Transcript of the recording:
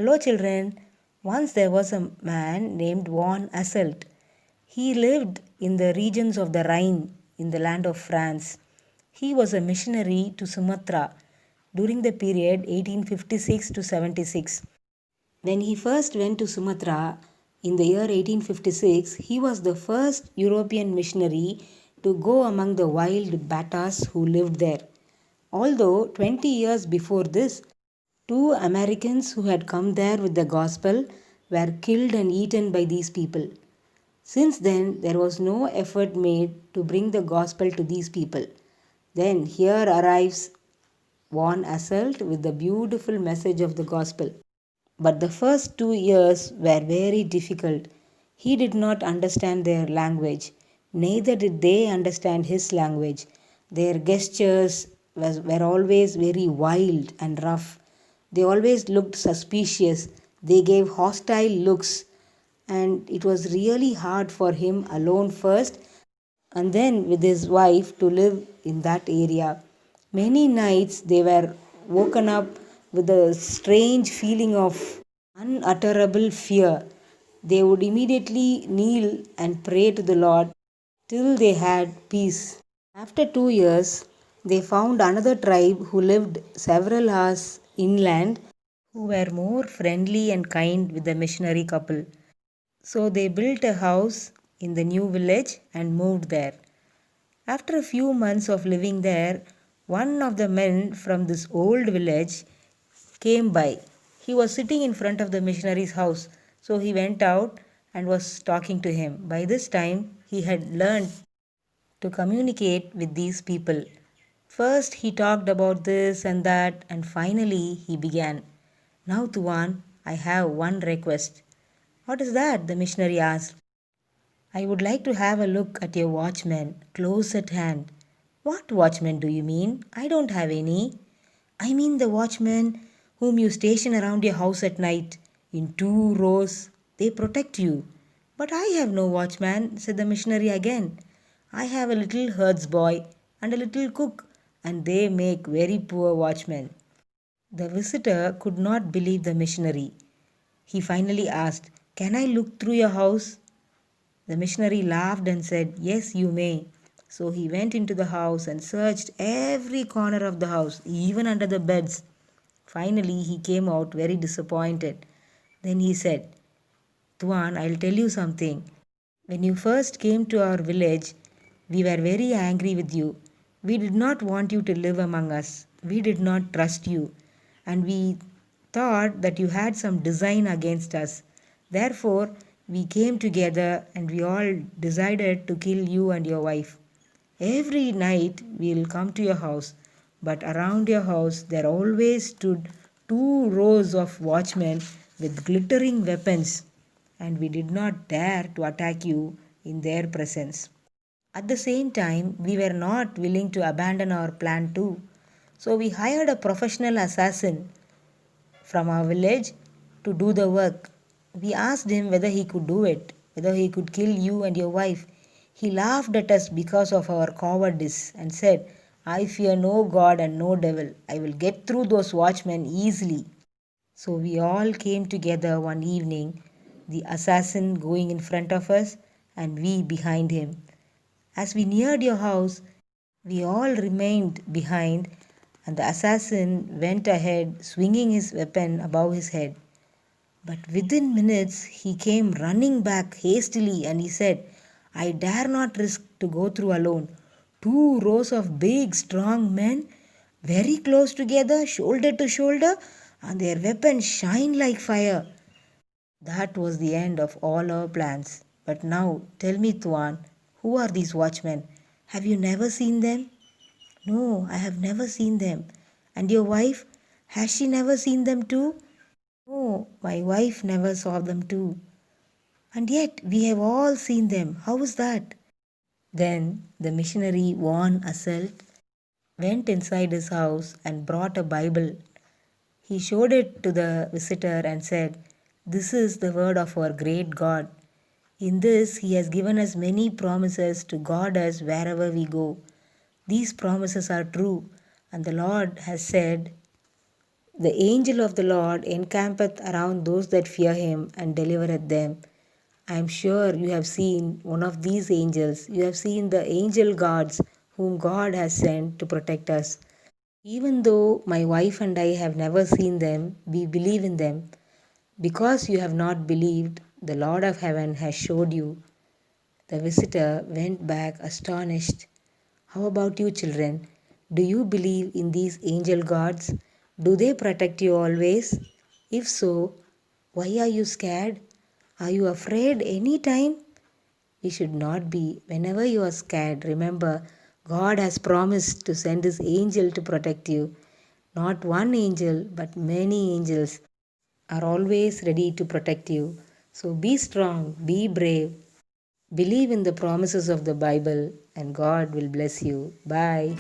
Hello, children. Once there was a man named Von Asselt. He lived in the regions of the Rhine in the land of France. He was a missionary to Sumatra during the period 1856 to 76. When he first went to Sumatra in the year 1856, he was the first European missionary to go among the wild Batas who lived there. Although 20 years before this, two Americans who had come there with the gospel were killed and eaten by these people. Since then, there was no effort made to bring the gospel to these people. Then here arrives Von Asselt with the beautiful message of the gospel. But the first 2 years were very difficult. He did not understand their language, neither did they understand his language. Their gestures were always very wild and rough. They always looked suspicious. They gave hostile looks, and it was really hard for him alone first and then with his wife to live in that area. Many nights they were woken up with a strange feeling of unutterable fear. They would immediately kneel and pray to the Lord till they had peace. After 2 years, they found another tribe who lived several hours inland who were more friendly and kind with the missionary couple. So they built a house in the new village and moved there. After a few months of living there, one of the men from this old village came by. He was sitting in front of the missionary's house, so he went out and was talking to him. By this time, he had learned to communicate with these people. First, he talked about this and that, and finally, he began. Now, Tuan, I have one request. What is that? The missionary asked. I would like to have a look at your watchman close at hand. What watchman do you mean? I don't have any. I mean the watchmen whom you station around your house at night in 2 rows. They protect you. But I have no watchman, said the missionary again. I have a little herdsboy and a little cook, and they make very poor watchmen. The visitor could not believe the missionary. He finally asked, Can I look through your house? The missionary laughed and said, Yes, you may. So he went into the house and searched every corner of the house, even under the beds. Finally, he came out very disappointed. Then he said, Tuan, I'll tell you something. When you first came to our village, we were very angry with you. We did not want you to live among us. We did not trust you. And we thought that you had some design against us. Therefore, we came together and we all decided to kill you and your wife. Every night we'll come to your house, but around your house there always stood 2 rows of watchmen with glittering weapons, and we did not dare to attack you in their presence. At the same time, we were not willing to abandon our plan too. So we hired a professional assassin from our village to do the work. We asked him whether he could do it, whether he could kill you and your wife. He laughed at us because of our cowardice and said, I fear no God and no devil. I will get through those watchmen easily. So we all came together one evening, the assassin going in front of us and we behind him. As we neared your house, we all remained behind, and the assassin went ahead swinging his weapon above his head. But within minutes he came running back hastily and he said, I dare not risk to go through alone. 2 rows of big, strong men, very close together, shoulder to shoulder, and their weapons shine like fire. That was the end of all our plans. But now, tell me, Tuan, who are these watchmen? Have you never seen them? No, I have never seen them. And your wife? Has she never seen them too? No, my wife never saw them too. And yet we have all seen them. How is that? Then the missionary Von Asselt went inside his house and brought a Bible. He showed it to the visitor and said, This is the word of our great God. In this, He has given us many promises to guard us wherever we go. These promises are true, and the Lord has said, The angel of the Lord encampeth around those that fear him and delivereth them. I am sure you have seen one of these angels. You have seen the angel guards whom God has sent to protect us. Even though my wife and I have never seen them, we believe in them. Because you have not believed, the Lord of heaven has showed you. The visitor went back astonished. How about you, children? Do you believe in these angel gods? Do they protect you always? If so, why are you scared? Are you afraid any time? We should not be. Whenever you are scared, remember God has promised to send his angel to protect you. Not one angel, but many angels are always ready to protect you. So be strong, be brave, believe in the promises of the Bible, and God will bless you. Bye.